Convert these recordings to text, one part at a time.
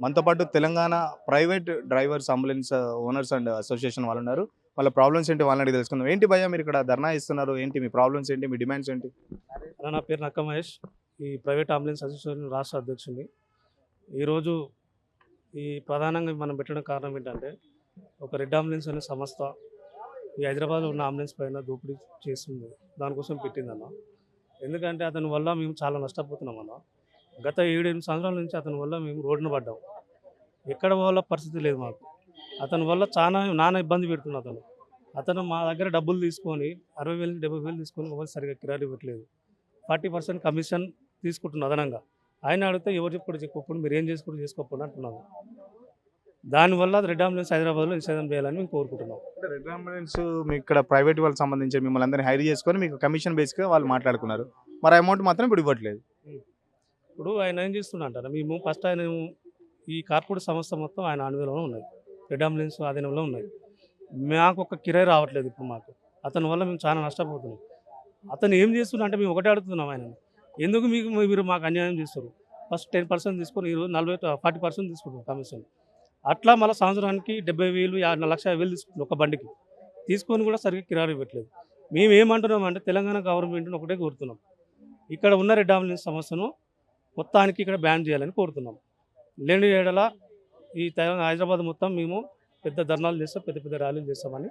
మనతో పాటు Telangana private drivers ambulance owners and association వాళ్ళు ఉన్నారు. వాళ్ళ ప్రాబ్లమ్స్ ఏంటి వాళ్ళని అడిగి తెలుసుకుందాం. ఏంటి భయ్యా మీరు ఇక్కడ ధర్నా ఇస్తున్నారు? ఏంటి మీ ప్రాబ్లమ్స్ ఏంటి? మీ డిమాండ్స్ ఏంటి? నా పేరు నక్క మహేష్. ఈ ప్రైవేట్ అంబులెన్స్ అసోసియేషన్ రాష్ట్ర అధ్యక్షుడిని. ఈరోజు ప్రధానంగా మనం పెట్టడం కారణం ఏంటంటే, ఒక రెడ్ అంబులెన్స్ అనే సంస్థ ఈ హైదరాబాద్లో ఉన్న అంబులెన్స్ పైన దోపిడీ చేస్తుంది. దానికోసం పెట్టిందన్న. ఎందుకంటే అతని వల్ల మేము చాలా నష్టపోతున్నాం అన్న. గత 7-8 సంవత్సరాల నుంచి అతని వల్ల మేము రోడ్డున పడ్డాం. ఎక్కడ పోవాలో పరిస్థితి లేదు మాకు. అతని వల్ల నానా ఇబ్బంది పెడుతున్నాడు. అతను మా దగ్గర డబ్బులు తీసుకొని 60,000 70,000 తీసుకొని ఎవరు సరిగా కిరాయి ఇవ్వట్లేదు. 40% కమిషన్ తీసుకుంటున్నాడు అదనంగా. ఆయన అడిగితే ఎవరు చెప్పకుండా మీరు ఏం చేసుకోకుండా అంటున్నాను. దానివల్ల రెడ్ అంబులెన్స్ హైదరాబాద్లో నిషేధం చేయాలని మేము కోరుకుంటున్నాం. రెడ్ అంబులెన్స్ మీ ఇక్కడ ప్రైవేట్ వాళ్ళకి సంబంధించి మిమ్మల్ని అందరినీ హైర్ చేసుకొని మీకు కమిషన్ బేస్గా వాళ్ళు మాట్లాడుకున్నారు. మరి అమౌంట్ మాత్రం ఇప్పుడు ఇవ్వట్లేదు. ఇప్పుడు ఆయన ఏం చేస్తున్నా అంటారా, మేము ఫస్ట్ ఆయన ఈ కార్పొరేట్ సంస్థ మొత్తం ఆయన ఆధీనంలో ఉన్నాయి. రెడ్ అంబులెన్స్ ఆధీనంలో ఉన్నాయి. మాకు ఒక కిరాయి రావట్లేదు ఇప్పుడు మాకు. అతని వల్ల మేము చాలా నష్టపోతున్నాం. అతను ఏం చేస్తున్నా అంటే మేము ఒకటే అడుగుతున్నాం ఆయనని, ఎందుకు మీరు మాకు అన్యాయం చేస్తారు? ఫస్ట్ 10% తీసుకొని ఈరోజు 40% తీసుకుంటాం కమిషన్. అట్లా మళ్ళీ సంవత్సరానికి 70,000 1,50,000 తీసుకుంటాం ఒక బండికి. తీసుకొని కూడా సరిగ్గా కిరాయి ఇవ్వట్లేదు. మేము ఏమంటున్నాం అంటే తెలంగాణ గవర్నమెంట్ని ఒకటే కోరుతున్నాం, ఇక్కడ ఉన్న రెడ్ అంబులెన్స్ సంస్థను మొత్తానికి ఇక్కడ బ్యాన్ చేయాలని కోరుతున్నాం. లేని ఏడల ఈ హైదరాబాద్ మొత్తం మేము పెద్ద ధర్నాలు చేస్తాం, పెద్ద పెద్ద ర్యాలీలు చేస్తామని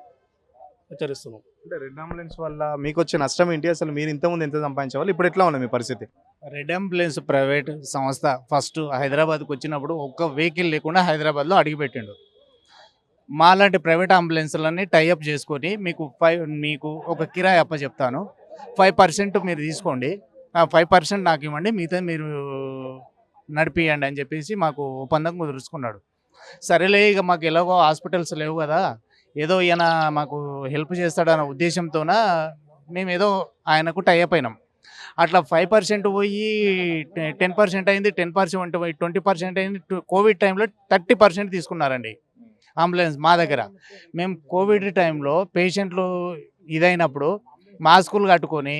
హెచ్చరిస్తున్నాం. అంటే రెడ్ అంబులెన్స్ వల్ల మీకు వచ్చే నష్టం ఏంటి? అసలు మీరు ఇంతకుముందు ఎంత సంపాదించేవాళ్ళు, ఇప్పుడు ఎట్లా ఉంది మీ పరిస్థితి? రెడ్ అంబులెన్స్ ప్రైవేట్ సంస్థ ఫస్ట్ హైదరాబాద్కి వచ్చినప్పుడు ఒక్క వెహికల్ లేకుండా హైదరాబాద్లో అడిగిపెట్టిండు. మాలాంటి ప్రైవేట్ అంబులెన్స్లన్నీ టైఅప్ చేసుకొని మీకు ఒక కిరాయి చెప్తాను, 5% మీరు తీసుకోండి, 5% నాకు ఇవ్వండి, మిగతా మీరు నడిపియండి అని చెప్పేసి మాకు ఒప్పందం కుదుర్చుకున్నాడు. సరేలే, ఇక మాకు ఎలాగో హాస్పిటల్స్ లేవు కదా, ఏదో ఈయన మాకు హెల్ప్ చేస్తాడన్న ఉద్దేశంతోన మేము ఏదో ఆయనకు టైఅప్ అయినాం. అట్లా 5% పోయి 10% అయింది, 10% పోయి 20% అయింది. కోవిడ్ టైంలో 30% తీసుకున్నారండి అంబులెన్స్ మా దగ్గర. మేము కోవిడ్ టైంలో పేషెంట్లు ఇదైనప్పుడు మాస్కులు కట్టుకొని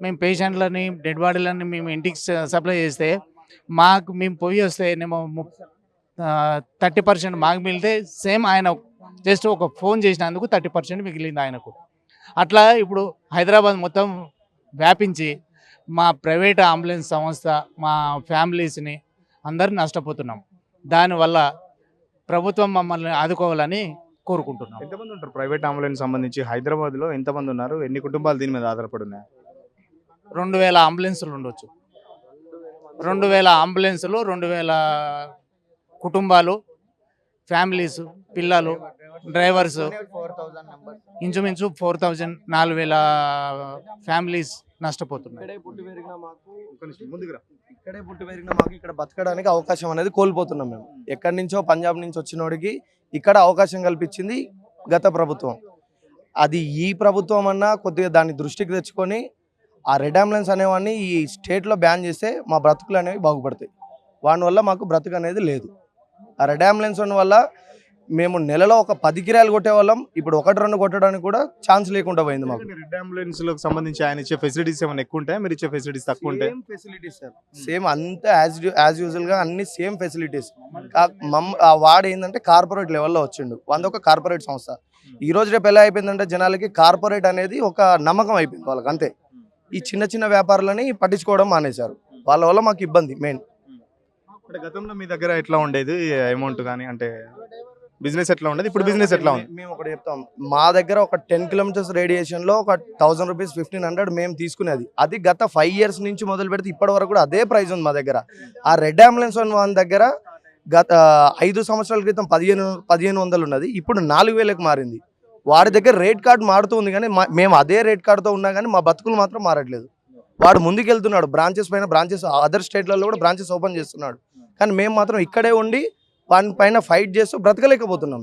మేము పేషెంట్లని డెడ్ బాడీలని మేము ఇంటికి సప్లై చేస్తే మేము పోయి వస్తే 30% మాకు మిగిలితే సేమ్ ఆయన జస్ట్ ఒక ఫోన్ చేసినందుకు 30% మిగిలింది ఆయనకు. అట్లా ఇప్పుడు హైదరాబాద్ మొత్తం వ్యాపించి మా ప్రైవేట్ అంబులెన్స్ సంస్థ మా ఫ్యామిలీస్ని అందరూ నష్టపోతున్నాం. దానివల్ల ప్రభుత్వం మమ్మల్ని ఆదుకోవాలని కోరుకుంటున్నాం. ఎంతమంది ఉంటారు ప్రైవేట్ అంబులెన్స్ సంబంధించి హైదరాబాద్లో? ఎంతమంది ఉన్నారు? ఎన్ని కుటుంబాలు దీని మీద ఆధారపడి ఉన్నాయి? 2,000 అంబులెన్సులు ఉండొచ్చు. 2,000 అంబులెన్సులు, 2,000 కుటుంబాలు, ఫ్యామిలీస్, పిల్లలు, డ్రైవర్స్, ఇంచుమించు 4,000 4,000 ఫ్యామిలీస్ నష్టపోతున్నాయి. ఇక్కడే పుట్టి పెరిగిన మాకు ఇక్కడ బతకడానికి అవకాశం అనేది కోల్పోతున్నాం మేము. ఎక్కడి నుంచో పంజాబ్ నుంచి వచ్చినోడికి ఇక్కడ అవకాశం కల్పించింది గత ప్రభుత్వం. అది ఈ ప్రభుత్వం అన్నా కొద్దిగా దాన్ని దృష్టికి తెచ్చుకొని ఆ రెడ్ అంబులెన్స్ అనేవాడిని ఈ స్టేట్లో బ్యాన్ చేస్తే మా బ్రతుకులు అనేవి బాగుపడతాయి. వాటి వల్ల మాకు బ్రతుకు అనేది లేదు. ఆ రెడ్ అంబులెన్స్ వల్ల మేము నెలలో ఒక 10 కిరాయిలు కొట్టేవాళ్ళం, ఇప్పుడు 1-2 కొట్టడానికి కూడా ఛాన్స్ లేకుండా పోయింది మాకు. రెడ్ అంబులెన్స్లకు సంబంధించి ఆయన ఇచ్చే ఫెసిలిటీస్ ఏమైనా ఎక్కువ ఉంటాయి, మీరు ఇచ్చే ఫెసిలిటీస్ తక్కువ ఉంటాయి? ఫెసిలిటీస్ సార్ సేమ్ అంతా యాజ్ యూజువల్గా అన్ని సేమ్ ఫెసిలిటీస్. వాడు ఏంటంటే కార్పొరేట్ లెవెల్లో వచ్చిండు. ఒక కార్పొరేట్ సంస్థ. ఈ రోజు రేపు ఎలా అయిపోయిందంటే జనాలకి కార్పొరేట్ అనేది ఒక నమ్మకం అయిపోయింది వాళ్ళకి, అంతే. ఈ చిన్న చిన్న వ్యాపారాలని పట్టించుకోవడం మానేశారు. వాళ్ళ వల్ల మాకు ఇబ్బంది మెయిన్. అంటే గతంలో మీ దగ్గర ఎట్లా ఉండేది అమౌంట్ కానీ, అంటే బిజినెస్ ఎట్లా ఉండేది, ఇప్పుడు బిజినెస్ ఎట్లా ఉంది? మేము ఒకటి చెప్తాం, మా దగ్గర ఒక 10 కిలోమీటర్స్ రేడియేషన్లో ఒక 1,000 రూపీస్ 1,500 మేము తీసుకునేది. అది గత 5 ఇయర్స్ నుంచి మొదలు పెడితే ఇప్పటి వరకు కూడా అదే ప్రైస్ ఉంది మా దగ్గర. ఆ రెడ్ అంబులెన్స్ వాళ్ళ దగ్గర గత 5 సంవత్సరాల క్రితం 1,500 ఉన్నది, ఇప్పుడు 4,000కి మారింది. వాడి దగ్గర రేట్ కార్డు మారుతూ ఉంది, కానీ మేము అదే రేట్ కార్డుతో ఉన్నా కానీ మా బతుకులు మాత్రం మారట్లేదు. వాడు ముందుకెళ్తున్నాడు, బ్రాంచెస్ అదర్ స్టేట్లలో కూడా బ్రాంచెస్ ఓపెన్ చేస్తున్నాడు, కానీ మేము మాత్రం ఇక్కడే ఉండి వాని పైన ఫైట్ చేస్తూ బ్రతకలేకపోతున్నాం.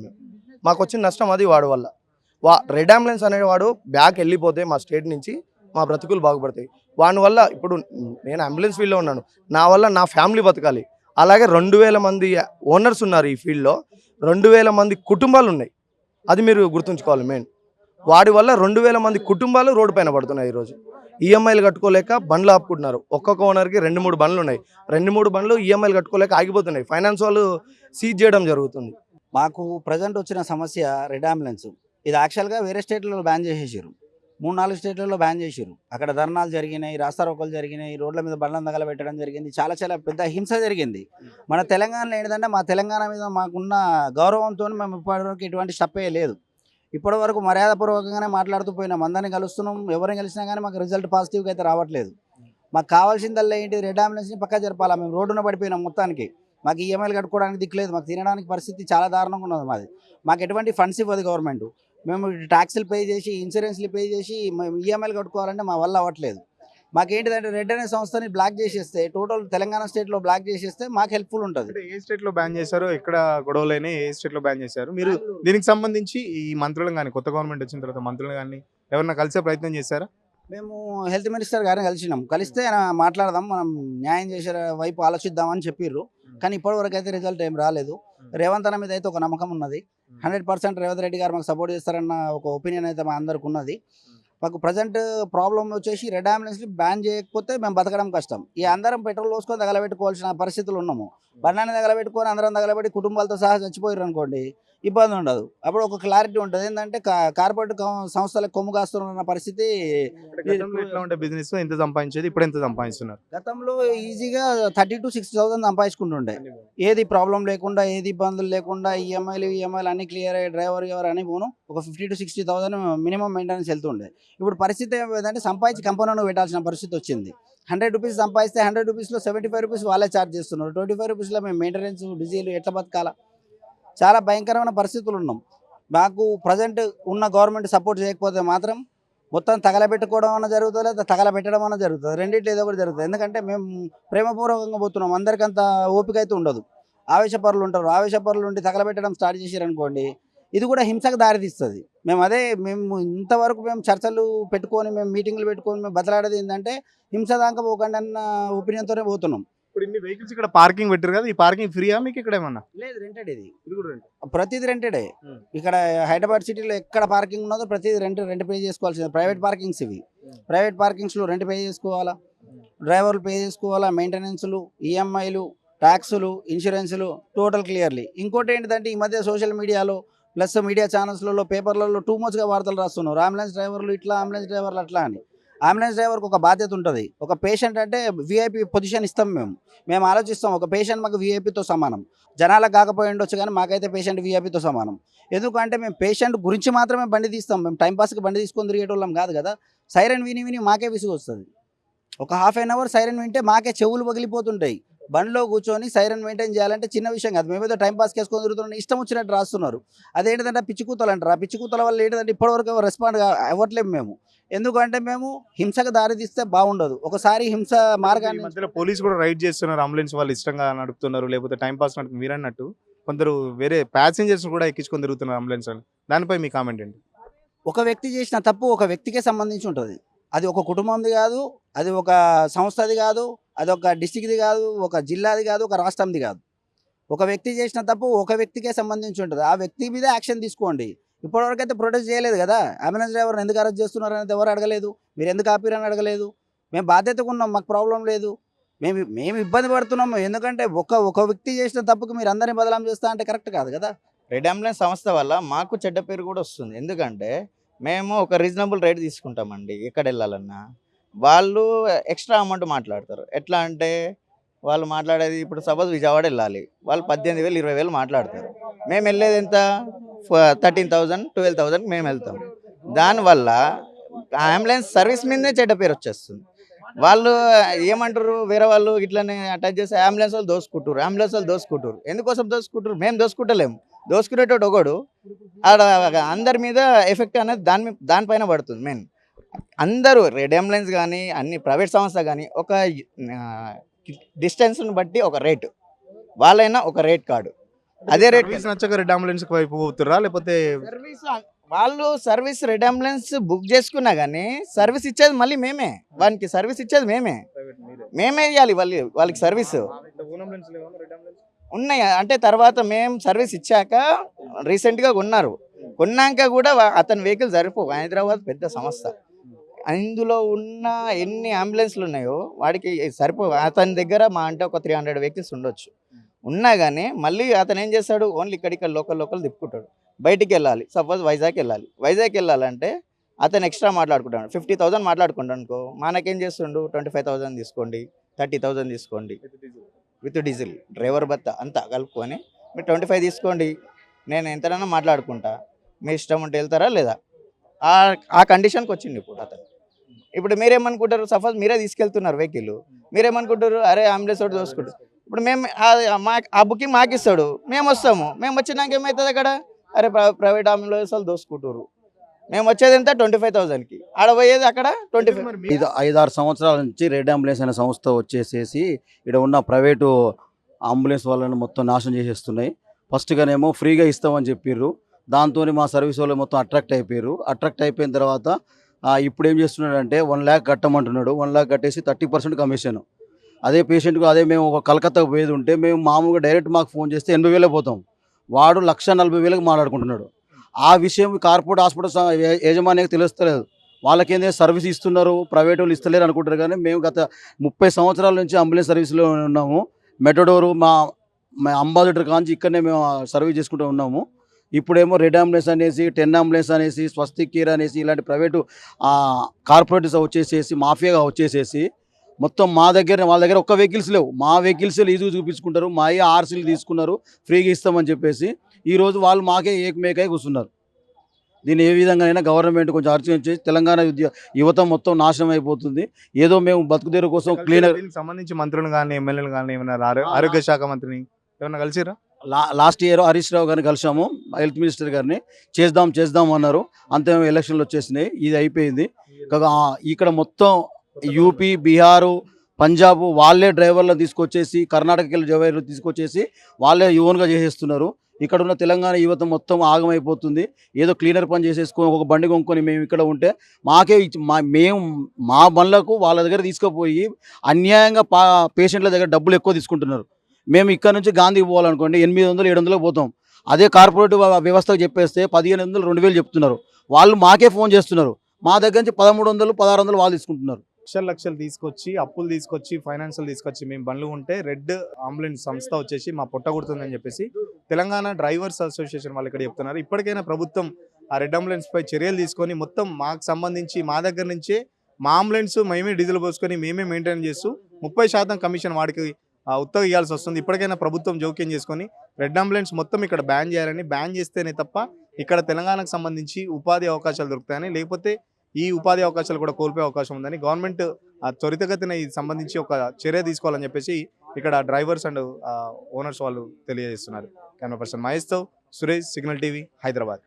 మాకు వచ్చిన నష్టం అది వాడి వల్ల. రెడ్ అంబులెన్స్ అనేవాడు బ్యాక్ వెళ్ళిపోతే మా స్టేట్ నుంచి మా బ్రతుకులు బాగుపడతాయి. వాని వల్ల ఇప్పుడు నేను అంబులెన్స్ ఫీల్డ్లో ఉన్నాను, నా వల్ల నా ఫ్యామిలీ బతకాలి. అలాగే 2,000 మంది ఓనర్స్ ఉన్నారు ఈ ఫీల్డ్లో, 2,000 మంది కుటుంబాలు ఉన్నాయి. అది మీరు గుర్తుంచుకోవాలి మెయిన్. వాడి వల్ల 2,000 మంది కుటుంబాలు రోడ్డు పైన పడుతున్నాయి ఈరోజు. ఈఎంఐలు కట్టుకోలేక బండ్లు ఆపుకుంటున్నారు. ఒక్కొక్క ఓనర్కి 2-3 బండ్లు ఉన్నాయి. 2-3 బండ్లు ఈఎంఐలు కట్టుకోలేక ఆగిపోతున్నాయి. ఫైనాన్స్ వాళ్ళు సీజ్ చేయడం జరుగుతుంది. మాకు ప్రజెంట్ వచ్చిన సమస్య రెడ్ అంబులెన్స్. ఇది యాక్చువల్గా వేరే స్టేట్లలో బ్యాన్ చేసేసారు. 3-4 స్టేట్లలో బ్యాన్ చేసారు. అక్కడ ధర్నాలు జరిగినాయి, రాస్తారోకోలు జరిగినాయి, రోడ్ల మీద బండ్లను తగలబెట్టడం జరిగింది. చాలా చాలా పెద్ద హింస జరిగింది. మన తెలంగాణలో ఏంటంటే మా తెలంగాణ మీద మాకున్న గౌరవంతో మేము ఇప్పటివరకు ఎటువంటి స్టప్పే లేదు. ఇప్పటివరకు మర్యాదపూర్వకంగానే మాట్లాడుతూ పోయినాం. అందరిని కలుస్తున్నాం. ఎవరిని కలిసినా కానీ మాకు రిజల్ట్ పాజిటివ్గా అయితే రావట్లేదు. మాకు కావాల్సిందల్లా ఏంటి, రెడ్ అంబులెన్స్ని పక్కా జరపాలా. మేము రోడ్డున పడిపోయినాం మొత్తానికి. మాకు ఈఎంఐలు కట్టుకోవడానికి దిక్కులేదు. మాకు తినడానికి పరిస్థితి చాలా దారుణంగా ఉన్నది మాది. మాకు ఎటువంటి ఫండ్స్ ఇవ్వదు గవర్నమెంట్. మేము ట్యాక్సులు పే చేసి, ఇన్సూరెన్స్లు పే చేసి ఈఎంఐలు కట్టుకోవాలంటే మా వల్ల అవ్వట్లేదు. మాకేంటిదంటే రెడ్ అనే సంస్థని బ్లాక్ చేసేస్తే, టోటల్ తెలంగాణ స్టేట్లో బ్లాక్ చేసేస్తే మాకు హెల్ప్ఫుల్ ఉంటుంది. అంటే ఏ స్టేట్ లో బ్యాన్ చేశారో, ఎక్కడ గొడవలైనా ఏ స్టేట్ లో బ్యాన్ చేశారు? మీరు దీనికి సంబంధించి ఈ మంత్రులను కానీ, కొత్త గవర్నమెంట్ వచ్చిన తర్వాత మంత్రులను కానీ ఎవరన్నా కలిసే ప్రయత్నం చేశారా? మేము హెల్త్ మినిస్టర్ గారిని కలిసినాం. కలిస్తే ఆయన మాట్లాడదాం, మనం న్యాయం చేసే వైపు ఆలోచిద్దామని చెప్పిర్రు. కానీ ఇప్పటివరకు అయితే రిజల్ట్ ఏం రాలేదు. రేవంత్ అన్న మీద అయితే ఒక నమ్మకం ఉన్నది. 100% రేవంత్ రెడ్డి గారు మాకు సపోర్ట్ చేస్తారన్న ఒక ఒపీనియన్ అయితే మా అందరికి ఉన్నది. మాకు ప్రజెంట్ ప్రాబ్లం వచ్చేసి రెడ్ అంబులెన్స్ని బ్యాన్ చేయకపోతే మేము బతకడం కష్టం. ఈ అందరం పెట్రోల్ పోసుకొని తగలబెట్టుకోవాల్సిన పరిస్థితులు ఉన్నాము. బండాన్ని తగలబెట్టుకొని అందరం తగలబెట్టి కుటుంబాలతో సహా చచ్చిపోయారు అనుకోండి, ఇబ్బంది ఉండదు. అప్పుడు ఒక క్లారిటీ ఉంటుంది. ఏంటంటే కార్పొరేట్ సంస్థలకు కొమ్ము కాస్తున్న పరిస్థితి. గతంలో ఎట్లా ఉంటే బిజినెస్ ఎంత సంపాదించేది, ఇప్పుడు ఎంత సంపాదిస్తున్నారు? గతంలో ఈజీగా 30,000 to 60,000 సంపాదించుకుంటుండే. ఏది ప్రాబ్లం లేకుండా, ఏది ఇబ్బందులు లేకుండా, ఈఎంఐలు అన్ని క్లియర్ అయ్యి డ్రైవర్ ఎవరు అని పోను ఒక 50,000 to 60,000 మినిమం మెయింటెనెన్స్ వెళ్తుండే. ఇప్పుడు పరిస్థితి ఏమైందంటే సంపాదించి కంపెనీ పెట్టాల్సిన పరిస్థితి వచ్చింది. 100 రూపీస్ సంపాదిస్తే 100 రూపీస్లో 75 రూపీస్ వాళ్ళే ఛార్జ్ చేస్తున్నారు. 25 రూపీస్లో మేము మెయింటెనెన్స్, డీజిల్ ఎట్లా బతకాలా? చాలా భయంకరమైన పరిస్థితులు ఉన్నాం. మాకు ప్రజెంట్ ఉన్న గవర్నమెంట్ సపోర్ట్ చేయకపోతే మాత్రం మొత్తం తగలబెట్టుకోవడం అన్న జరుగుతుంది, లేదా తగలబెట్టడం అన్న జరుగుతుంది. రెండింటిలో ఏదో ఒకటి జరుగుతుంది. ఎందుకంటే మేము ప్రేమపూర్వకంగా పోతున్నాం. అందరికంత ఓపిక అయితే ఉండదు. ఆవేశపరులు ఉంటారు. ఆవేశపరులు ఉండి తగలబెట్టడం స్టార్ట్ చేశారనుకోండి, ఇది కూడా హింసకు దారితీస్తుంది. మేము ఇంతవరకు మేము చర్చలు పెట్టుకొని, మేము మీటింగ్లు పెట్టుకొని మేము బదలాడేది ఏంటంటే హింస దాకా పోకండి అన్న ఒపీనియన్తోనే పోతున్నాం. ఇప్పుడు ఇన్ని వెహికల్స్ ఇక్కడ పార్కింగ్ పెట్టారు కదా, ఈ పార్కింగ్ ఫ్రీయా మీకు ఇక్కడ ఏమన్నా? లేదు, రెంటెడ్. ఇది కూడా rent. ప్రతిది రెంటెడే. ఇక్కడ హైదరాబాద్ సిటీలో ఎక్కడ పార్కింగ్ ఉన్నదో ప్రతిది రెంట్ పే చేసుకోవాల్సింది. ప్రైవేట్ పార్కింగ్స్ ఇవి. ప్రైవేట్ పార్కింగ్స్లో రెంట్ పే చేసుకోవాలా, డ్రైవర్లు పే చేసుకోవాలా, మెయింటెనెన్స్లు, ఈఎంఐలు, ట్యాక్సులు, ఇన్సూరెన్సులు టోటల్ క్లియర్లీ. ఇంకోటి ఏంటంటే ఈ మధ్య సోషల్ మీడియాలో ప్లస్ మీడియా ఛానల్స్లలో, పేపర్లలో టూ మచ్గా వార్తలు రాస్తున్నారు. అంబులెన్స్ డ్రైవర్లు ఇట్లా, అంబులెన్స్ డ్రైవర్లు అట్లా అని. అంబులెన్స్ డ్రైవర్కి ఒక బాధ్యత ఉంటుంది. ఒక పేషెంట్ అంటే విఐపి పొజిషన్ ఇస్తాం. మేము ఆలోచిస్తాం, ఒక పేషెంట్ మాకు విఐపితో సమానం. జనాలకు కాకపోయి ఉండొచ్చు కానీ మాకైతే పేషెంట్ విఐపితో సమానం. ఎందుకంటే మేము పేషెంట్ గురించి మాత్రమే బండి తీస్తాం. మేము టైంపాస్కి బండి తీసుకొని తిరిగేటోళ్ళం కాదు కదా. సైరన్ విని మాకే విసుగు వస్తుంది. ఒక ½ an hour సైరన్ వింటే మాకే చెవులు పగిలిపోతుంటాయి. బండిలో కూర్చొని సైరన్ మెయింటైన్ చేయాలంటే చిన్న విషయం కాదు. మేమేదో టైంపాస్ చేసుకొని తిరుగుతున్నాం, ఇష్టం వచ్చినట్టు రాస్తున్నారు. అదేంటంటే పిచ్చికూతలు అంటారు. ఆ పిచ్చికూతల వల్ల ఏంటంటే ఇప్పటివరకు రెస్పాండ్ అవ్వట్లేము మేము. ఎందుకంటే మేము హింసకు దారితీస్తే బాగుండదు. ఒకసారి హింస మార్గాన్ని మధ్యలో పోలీసు కూడా రైడ్ చేస్తున్నారు. అంబులెన్స్ వాళ్ళు ఇష్టంగా నడుపుతున్నారు, లేకపోతే టైం పాస్ నడుపుతున్నారు. మీరు అన్నట్టు కొందరు వేరే ప్యాసింజర్స్ కూడా ఎక్కించుకొని తిరుగుతున్నారు అంబులెన్స్ అని. దానిపై మీ కామెంట్ ఏంటి? ఒక వ్యక్తి చేసిన తప్పు ఒక వ్యక్తికే సంబంధించి ఉంటుంది. అది ఒక కుటుంబంది కాదు, అది ఒక సంస్థది కాదు, అది ఒక డిస్టిక్ది కాదు, ఒక జిల్లాది కాదు, ఒక రాష్ట్రంది కాదు. ఒక వ్యక్తి చేసిన తప్పు ఒక వ్యక్తికే సంబంధించి ఉంటుంది. ఆ వ్యక్తి మీద యాక్షన్ తీసుకోండి. ఇప్పటివరకు అయితే ప్రొటెస్ట్ చేయలేదు కదా. అంబులెన్స్ డ్రైవర్ని ఎందుకు అరెస్ట్ చేస్తున్నారు అనేది ఎవరు అడగలేదు. మీరు ఎందుకు ఆపిరని అడగలేదు. మేము బాధ్యతగా ఉన్నాం, మాకు ప్రాబ్లం లేదు. మేము ఇబ్బంది పడుతున్నాము. ఎందుకంటే ఒక వ్యక్తి చేసిన తప్పుకు మీరు అందరినీ బదలాం చేస్తా అంటే కరెక్ట్ కాదు కదా. రెడ్ అంబులెన్స్ సంస్థ వల్ల మాకు చెడ్డ పేరు కూడా వస్తుంది. ఎందుకంటే మేము ఒక రీజనబుల్ రేట్ తీసుకుంటామండి. ఎక్కడ వెళ్ళాలన్నా వాళ్ళు ఎక్స్ట్రా అమౌంట్ మాట్లాడతారు. ఎట్లా అంటే వాళ్ళు మాట్లాడేది, ఇప్పుడు సపోజ్ విజయవాడ వెళ్ళాలి, వాళ్ళు 18,000 20,000 మాట్లాడతారు. మేము వెళ్ళేది ఎంత, 13,000 12,000 మేము వెళ్తాం. దానివల్ల అంబులెన్స్ సర్వీస్ మీదే చెడ్డ పేరు వచ్చేస్తుంది. వాళ్ళు ఏమంటారు, వేరే వాళ్ళు ఇట్లనే అటాచ్ చేసి అంబులెన్స్ వాళ్ళు దోసుకుంటారు. ఎందుకోసం దోసుకుంటారు? మేము దోసుకుంటలేము. దోసుకునేటోడు ఒకడు ఆడ అందరి మీద ఎఫెక్ట్ అనేది దానిపైన పడుతుంది. మెయిన్ అందరూ రెడ్ అంబులెన్స్ కానీ అన్ని ప్రైవేట్ సంస్థ కానీ ఒక డిస్టెన్స్ని బట్టి ఒక రేటు, వాళ్ళైనా ఒక రేట్ కార్డు, అదే రేట్ నచ్చక రెడ్ అంబులెన్స్ వైపు పోతురా, లేకపోతే వాళ్ళు సర్వీస్ రెడ్ అంబులెన్స్ బుక్ చేసుకున్నా కానీ సర్వీస్ ఇచ్చేది మళ్ళీ మేమే. వానికి సర్వీస్ ఇచ్చేది మేమే ఇవ్వాలి వాళ్ళకి సర్వీస్. ఉన్నాయి అంటే తర్వాత మేము సర్వీస్ ఇచ్చాక రీసెంట్గా కొన్నాక కూడా అతని వెహికల్ సరిపోవు. హైదరాబాద్ పెద్ద సంస్థ, అందులో ఉన్న ఎన్ని అంబులెన్స్లు ఉన్నాయో వాడికి అతని దగ్గర మా అంటే ఒక 300 వెహికల్స్ ఉండొచ్చు. ఉన్నా కానీ మళ్ళీ అతను ఏం చేస్తాడు, ఓన్లీ ఇక్కడ లోకల్ తిప్పుకుంటాడు. బయటికి వెళ్ళాలి, సపోజ్ వైజాగ్ వెళ్ళాలంటే అతను ఎక్స్ట్రా మాట్లాడుకుంటాడు. 50,000 మాట్లాడుకుంటాడు అనుకో, మనకేం చేస్తుండు, 25,000 తీసుకోండి, 30,000 తీసుకోండి విత్ డీజిల్, డ్రైవర్ భత్తా అంతా కలుపుకొని మీరు 25 తీసుకోండి, నేను ఎంతైనా మాట్లాడుకుంటా, మీ ఇష్టం ఉంటే వెళ్తారా లేదా, ఆ కండిషన్కి వచ్చింది ఇప్పుడు అతను. ఇప్పుడు మీరేమనుకుంటారు, సపోజ్ మీరే తీసుకెళ్తున్నారు వెహికల్, మీరేమనుకుంటారు, అరే అంబులెన్స్ ఒకటి దోసుకుంటారు. ఇప్పుడు మేము ఆ బుకింగ్ మాకు ఇస్తాడు, మేము వస్తాము, మేము వచ్చినాక ఏమవుతుంది అక్కడ, అరే ప్రైవేట్ అంబులెన్స్ వాళ్ళు దోసుకుంటారు, మేము వచ్చేది ఎంత 25,000కి, ఆడ పోయేది అక్కడ 25. 5-6 సంవత్సరాల నుంచి రెడ్ అంబులెన్స్ అనే సంస్థ వచ్చేసేసి ఇక్కడ ఉన్న ప్రైవేటు అంబులెన్స్ వాళ్ళని మొత్తం నాశనం చేసేస్తున్నాయి. ఫస్ట్గానేమో ఫ్రీగా ఇస్తామని చెప్పిర్రు, దాంతో మా సర్వీస్ వాళ్ళు మొత్తం అట్రాక్ట్ అయిపోయారు. అట్రాక్ట్ అయిపోయిన తర్వాత ఇప్పుడు ఏం చేస్తున్నాడంటే 1 lakh కట్టమంటున్నాడు. 1 lakh కట్టేసి 30% కమిషన్. అదే పేషెంట్కు అదే మేము ఒక కలకత్తాకు పోయేది ఉంటే మేము మామూలుగా డైరెక్ట్ మాకు ఫోన్ చేస్తే 80,000 పోతాం, వాడు 1,40,000కి మాట్లాడుకుంటున్నాడు. ఆ విషయం కార్పొరేట్ హాస్పిటల్ యాజమాన్యానికి తెలుస్తలేదు. వాళ్ళకేందే సర్వీస్ ఇస్తున్నారు, ప్రైవేట్ వాళ్ళు ఇస్తలేరు అనుకుంటారు. కానీ మేము గత 30 సంవత్సరాల నుంచి అంబులెన్స్ సర్వీస్లో ఉన్నాము. మెటడోరు మా అంబాసిడర్ కాంచి ఇక్కడనే మేము సర్వీస్ చేసుకుంటూ ఉన్నాము. ఇప్పుడేమో రెడ్ అంబులెన్స్ అనేసి 10 అంబులెన్స్ అనేసి స్వస్తిక్ కేర్ అనేసి ఇలాంటి ప్రైవేటు కార్పొరేట్స్ వచ్చేసేసి మాఫియాగా వచ్చేసేసి మొత్తం మా దగ్గర వాళ్ళ దగ్గర ఒక్క వెహికల్స్ లేవు. మా వెహికల్స్ ఈజీగా చూపించుకుంటారు, మా ఆర్సీలు తీసుకున్నారు, ఫ్రీగా ఇస్తామని చెప్పేసి ఈరోజు వాళ్ళు మాకే ఏకమేకై కూర్చున్నారు. దీన్ని ఏ విధంగానైనా గవర్నమెంట్ కొంచెం ఆలోచించి తెలంగాణ యువత మొత్తం నాశనం అయిపోతుంది. ఏదో మేము బతుకుదేరు కోసం క్లీనర్ దీనికి సంబంధించి మంత్రులు కానీ ఎమ్మెల్యేలు కానీ ఏమైనా ఆరోగ్య శాఖ మంత్రిని ఏమైనా కలిసిరా? లాస్ట్ ఇయర్ హరీష్ రావు గారిని కలిసాము, హెల్త్ మినిస్టర్ గారిని. చేద్దాం అన్నారు, అంతే ఎలక్షన్లు వచ్చేసినాయి, ఇది అయిపోయింది. ఇక్కడ మొత్తం యూపీ, బీహారు, పంజాబ్ వాళ్ళే డ్రైవర్లను తీసుకొచ్చేసి, కర్ణాటకకి వెళ్ళి డ్రైవర్లు తీసుకొచ్చేసి వాళ్ళే యువన్గా చేసేస్తున్నారు. ఇక్కడ ఉన్న తెలంగాణ యువత మొత్తం ఆగమైపోతుంది. ఏదో క్లీనర్ పని చేసేసుకొని ఒక బండి కొనుక్కొని మేము ఇక్కడ ఉంటే మాకే మేము మా బండ్లకు వాళ్ళ దగ్గర తీసుకుపోయి అన్యాయంగా పేషెంట్ల దగ్గర డబ్బులు ఎక్కువ తీసుకుంటున్నారు. మేము ఇక్కడ నుంచి గాంధీకి పోవాలనుకోండి 800-700 పోతాం. అదే కార్పొరేట్ వ్యవస్థకు చెప్పేస్తే 1,500, 2,000 చెప్తున్నారు. వాళ్ళు మాకే ఫోన్ చేస్తున్నారు, మా దగ్గర నుంచి 1,300, 1,600 వాళ్ళు తీసుకుంటున్నారు. లక్షలు తీసుకొచ్చి అప్పులు తీసుకొచ్చి ఫైనాన్షియల్ తీసుకొచ్చి మేము బండ్లు ఉంటే రెడ్ అంబులెన్స్ సంస్థ వచ్చేసి మా పొట్ట కొడుతుందని చెప్పేసి తెలంగాణ డ్రైవర్స్ అసోసియేషన్ వాళ్ళు ఇక్కడ చెప్తున్నారు. ఇప్పటికైనా ప్రభుత్వం ఆ రెడ్ అంబులెన్స్ పై చర్యలు తీసుకొని మొత్తం మాకు సంబంధించి మా దగ్గర నుంచే మా అంబులెన్స్ మేమే డీజిల్ పోసుకొని మేమే మెయింటైన్ చేస్తూ 30% కమిషన్ వాడికి ఉత్తగా ఇవ్వాల్సి వస్తుంది. ఇప్పటికైనా ప్రభుత్వం జోక్యం చేసుకొని రెడ్ అంబులెన్స్ మొత్తం ఇక్కడ బ్యాన్ చేయాలని, బ్యాన్ చేస్తేనే తప్ప ఇక్కడ తెలంగాణకు సంబంధించి ఉపాధి అవకాశాలు దొరుకుతాయని, లేకపోతే ఈ ఉపాధి అవకాశాలు కూడా కోల్పోయే అవకాశం ఉందని గవర్నమెంట్ త్వరితగతిన ఇది సంబంధించి ఒక చర్య తీసుకోవాలని చెప్పేసి ఇక్కడ డ్రైవర్స్ అండ్ ఓనర్స్ వాళ్ళు తెలియజేస్తున్నారు. కెమెరా పర్సన్ మహేష్తో సురేష్, సిగ్నల్ టీవీ, హైదరాబాద్.